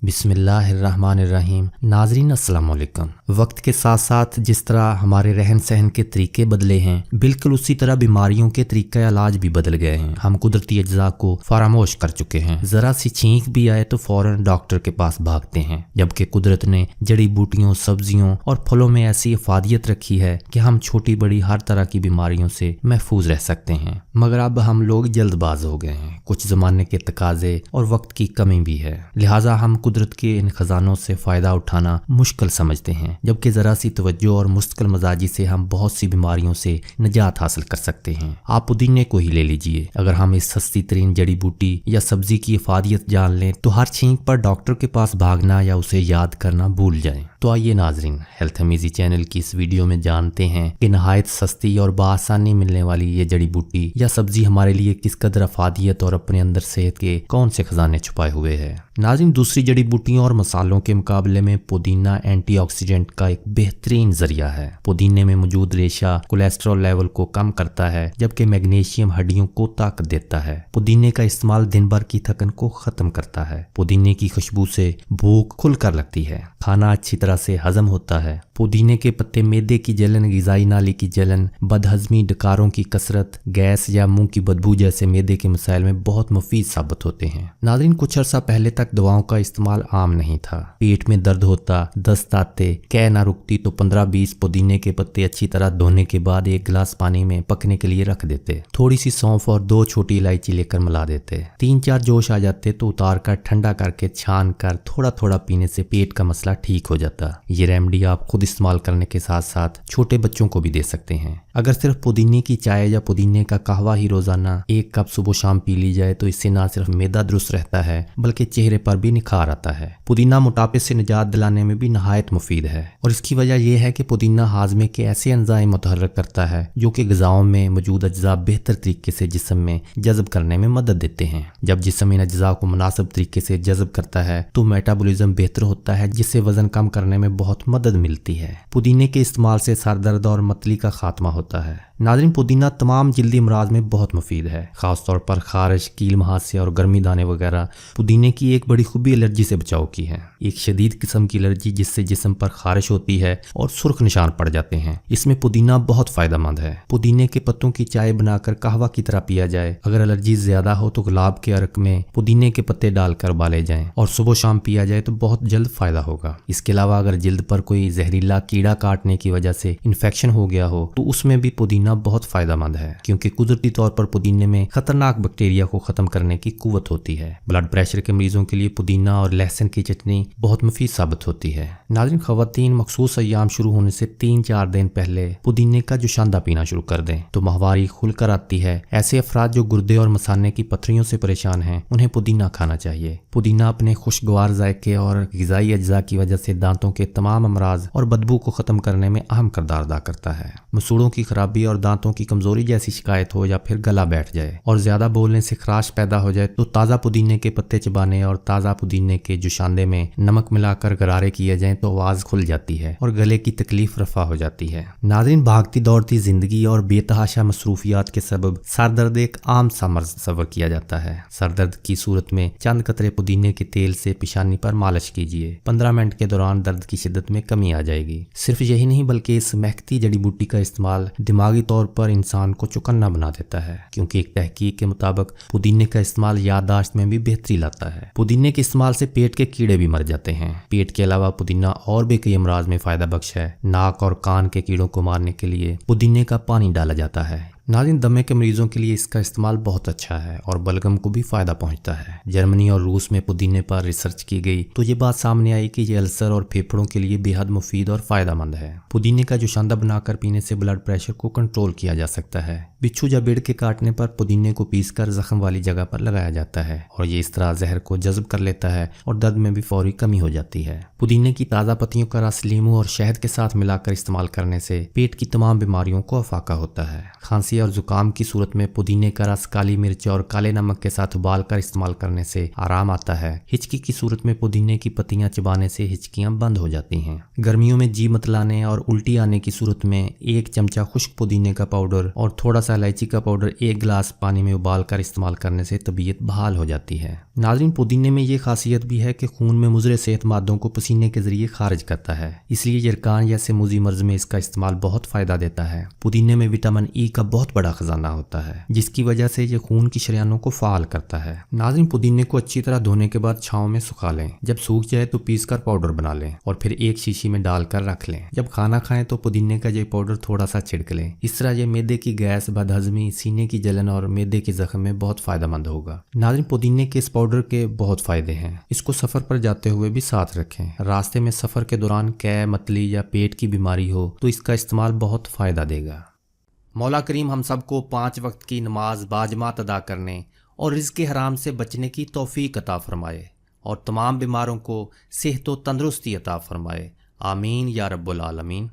بسم اللہ الرحمن الرحیم۔ ناظرین السلام علیکم۔ وقت کے ساتھ ساتھ جس طرح ہمارے رہن سہن کے طریقے بدلے ہیں، بالکل اسی طرح بیماریوں کے طریقہ علاج بھی بدل گئے ہیں۔ ہم قدرتی اجزاء کو فراموش کر چکے ہیں، ذرا سی چھینک بھی آئے تو فوراً ڈاکٹر کے پاس بھاگتے ہیں، جبکہ قدرت نے جڑی بوٹیوں، سبزیوں اور پھلوں میں ایسی افادیت رکھی ہے کہ ہم چھوٹی بڑی ہر طرح کی بیماریوں سے محفوظ رہ سکتے ہیں۔ مگر اب ہم لوگ جلد باز ہو گئے ہیں، کچھ زمانے کے تقاضے اور وقت کی کمی بھی ہے، لہٰذا ہم قدرت کے ان خزانوں سے فائدہ اٹھانا مشکل سمجھتے ہیں، جبکہ ذرا سی توجہ اور مستقل مزاجی سے ہم بہت سی بیماریوں سے نجات حاصل کر سکتے ہیں۔ آپ پودینے کو ہی لے لیجئے، اگر ہم اس سستی ترین جڑی بوٹی یا سبزی کی افادیت جان لیں تو ہر چھینک پر ڈاکٹر کے پاس بھاگنا یا اسے یاد کرنا بھول جائیں۔ تو آئیے ناظرین، ہیلتھ میزی چینل کی اس ویڈیو میں جانتے ہیں کہ نہایت سستی اور بآسانی ملنے والی یہ جڑی بوٹی یا سبزی ہمارے لیے کس قدر افادیت اور اپنے اندر صحت کے کون سے خزانے چھپائے ہوئے ہے۔ ناظرین، دوسری جڑی بوٹیوں اور مسالوں کے مقابلے میں پودینہ اینٹی آکسیڈنٹ کا ایک بہترین ذریعہ ہے۔ پودینے میں موجود ریشہ کولیسٹرول لیول کو کم کرتا ہے، جبکہ میگنیشیم ہڈیوں کو طاقت دیتا ہے۔ پودینے کا استعمال دن بھر کی تھکن کو ختم کرتا ہے۔ پودینے کی خوشبو سے بھوک کھل کر لگتی ہے، کھانا اچھی طرح سے ہضم ہوتا ہے۔ پودینے کے پتے معدے کی جلن، غذائی نالی کی جلن، بدہضمی، ڈکاروں کی کثرت، گیس یا منہ کی بدبو جیسے معدے کے مسائل میں بہت مفید ثابت ہوتے ہیں۔ ناظرین، کچھ عرصہ پہلے تک دواؤں کا استعمال عام نہیں تھا۔ پیٹ میں درد ہوتا، دست آتے، قے نہ رکتی تو 15-20 پودینے کے پتے اچھی طرح دھونے کے بعد ایک گلاس پانی میں پکنے کے لیے رکھ دیتے، تھوڑی سی سونف اور 2 چھوٹی الائچی لے کر ملا دیتے، 3-4 جوش آ جاتے تو اتار کر ٹھنڈا کر کے چھان کر تھوڑا تھوڑا پینے سے پیٹ کا مسئلہ ٹھیک ہو جاتا۔ یہ ریمیڈی آپ خود استعمال کرنے کے ساتھ ساتھ چھوٹے بچوں کو بھی دے سکتے ہیں۔ اگر صرف پودینے کی چائے یا پودینے کا قہوہ ہی روزانہ 1 کپ صبح و شام پی لی جائے تو اس سے نہ صرف معدہ درست رہتا ہے بلکہ چہرے پر بھی نکھار آتا ہے۔ پودینہ موٹاپے سے نجات دلانے میں بھی نہایت مفید ہے، اور اس کی وجہ یہ ہے کہ پودینہ ہاضمے کے ایسے انزائم متحرک کرتا ہے جو کہ غذاؤں میں موجود اجزاء بہتر طریقے سے جسم میں جذب کرنے میں مدد دیتے ہیں۔ جب جسم ان اجزاء کو مناسب طریقے سے جذب کرتا ہے تو میٹابولزم بہتر ہوتا ہے، جس سے وزن کم کرنے میں بہت مدد ملتی ہے۔ پودینے کے استعمال سے سر درد اور متلی کا خاتمہ ہوتا ہے۔ ناظرین، پودینہ تمام جلدی امراض میں بہت مفید ہے، خاص طور پر خارش، کیل مہاسے اور گرمی دانے وغیرہ۔ پودینے کی ایک بڑی خوبی الرجی سے بچاؤ کی ہے، ایک شدید قسم کی الرجی جس سے جسم پر خارش ہوتی ہے اور سرخ نشان پڑ جاتے ہیں۔ اس میں پودینہ بہت فائدہ مند ہے۔ پودینے کے پتوں کی چائے بنا کر قہوہ کی طرح پیا جائے۔ اگر الرجی زیادہ ہو تو گلاب کے عرق میں پودینے کے پتے ڈال کر ابالے جائیں اور صبح و شام پیا جائے تو بہت جلد فائدہ ہوگا۔ اس کے علاوہ اگر جلد پر کوئی زہریلا کیڑا کاٹنے کی وجہ سے انفیکشن ہو گیا ہو تو اس میں بھی پودینہ بہت فائدہ مند ہے، کیونکہ قدرتی طور پر پودینے میں خطرناک بیکٹیریا کو ختم کرنے کی قوت ہوتی ہے۔ بلڈ پریشر کے مریضوں کے لیے پودینہ اور لہسن کی چٹنی بہت مفید ثابت ہوتی ہے۔ ناظرین، خواتین مخصوص ایام شروع ہونے سے 3-4 دن پہلے پودینے کا جوشاندہ پینا شروع کر دیں تو ماہواری کھل کر آتی ہے۔ ایسے افراد جو گردے اور مثانے کی پتھریوں سے پریشان ہیں انہیں پودینہ کھانا چاہیے۔ پودینہ اپنے خوشگوار ذائقے اور غذائی اجزاء کی وجہ سے دانتوں کے تمام امراض اور بدبو کو ختم کرنے میں اہم کردار ادا کرتا ہے۔ مسوڑوں کی خرابی اور دانتوں کی کمزوری جیسی شکایت ہو یا پھر گلا بیٹھ جائے اور زیادہ بولنے سے خراش پیدا ہو جائے تو تازہ پودینے کے پتے چبانے اور تازہ پودینے کے جوشاندے میں نمک ملا کر غرارے کیے جائیں تو آواز کھل جاتی ہے اور گلے کی تکلیف رفع ہو جاتی ہے۔ ناظرین، بھاگتی دوڑتی زندگی اور بے تحاشا مصروفیات کے سبب سر درد ایک عام سا مرض تصور کیا جاتا ہے۔ سر درد کی صورت میں چند قطرے پودینے کے تیل سے پیشانی پر مالش کیجیے، 15 منٹ کے دوران درد کی شدت میں کمی آ جائے گی۔ صرف یہی نہیں بلکہ اس مہکتی جڑی بوٹی کا استعمال دماغی طور پر انسان کو چکنا بنا دیتا ہے، کیونکہ ایک تحقیق کے مطابق پودینے کا استعمال یادداشت میں بھی بہتری لاتا ہے۔ پودینے کے استعمال سے پیٹ کے کیڑے بھی مر جاتے ہیں۔ پیٹ کے علاوہ پودینہ اور بھی کئی امراض میں فائدہ بخش ہے۔ ناک اور کان کے کیڑوں کو مارنے کے لیے پودینے کا پانی ڈالا جاتا ہے۔ ناظرین، دمے کے مریضوں کے لیے اس کا استعمال بہت اچھا ہے اور بلغم کو بھی فائدہ پہنچتا ہے۔ جرمنی اور روس میں پودینے پر ریسرچ کی گئی تو یہ بات سامنے آئی کہ یہ السر اور پھیپھڑوں کے لیے بے حد مفید اور فائدہ مند ہے۔ پودینے کا جوشاندہ بنا کر پینے سے بلڈ پریشر کو کنٹرول کیا جا سکتا ہے۔ بچھو یا بڑھ کے کاٹنے پر پودینے کو پیس کر زخم والی جگہ پر لگایا جاتا ہے اور یہ اس طرح زہر کو جذب کر لیتا ہے اور درد میں بھی فوری کمی ہو جاتی ہے۔ پودینے کی تازہ پتیوں کا رس لیموں اور شہد کے ساتھ ملا کر استعمال کرنے سے پیٹ کی تمام بیماریوں کو افاقہ ہوتا ہے۔ کھانسی کھانسی اور زکام کی صورت میں پودینے کا رس کالی مرچ اور کالے نمک کے ساتھ ابال کر استعمال کرنے سے آرام آتا ہے۔ ہچکی کی صورت میں پودینے کی پتیاں چبانے سے ہچکیاں بند ہو جاتی ہیں۔ گرمیوں میں جی متلانے اور الٹی آنے کی صورت میں 1 چمچہ خشک پودینے کا پاؤڈر اور تھوڑا سا الائچی کا پاؤڈر 1 گلاس پانی میں ابال کر استعمال کرنے سے طبیعت بحال ہو جاتی ہے۔ ناظرین، پودینے میں یہ خاصیت بھی ہے کہ خون میں مضر صحت مادوں کو پسینے کے ذریعے خارج کرتا ہے، اس لیے یرکان یا سموزی مرض میں اس کا استعمال بہت فائدہ دیتا ہے۔ پودینے میں وٹامن ای کا بہت بڑا خزانہ ہوتا ہے، جس کی وجہ سے یہ خون کی شریانوں کو فعال کرتا ہے۔ ناظرین، پودینے کو اچھی طرح دھونے کے بعد چھاؤں میں سکھا لیں۔ جب سوکھ جائے تو پیس کر پاؤڈر بنا لیں اور پھر ایک شیشی میں ڈال کر رکھ لیں۔ جب کھانا کھائیں تو پودینے کا یہ پاؤڈر تھوڑا سا چھڑک لیں۔ اس طرح یہ معدے کی گیس، بد ہضمی، سینے کی جلن اور معدے کے زخم میں بہت فائدہ مند ہوگا۔ ناظرین، پودینے کے اس پاؤڈر کے بہت فائدے ہیں۔ اس کو سفر پر جاتے ہوئے بھی ساتھ رکھیں۔ راستے میں سفر کے دوران قے، متلی یا پیٹ کی بیماری ہو تو اس کا استعمال بہت فائدہ دے گا۔ مولا کریم ہم سب کو 5 وقت کی نماز باجماعت ادا کرنے اور رزق حرام سے بچنے کی توفیق عطا فرمائے اور تمام بیماروں کو صحت و تندرستی عطا فرمائے۔ آمین یا رب العالمین۔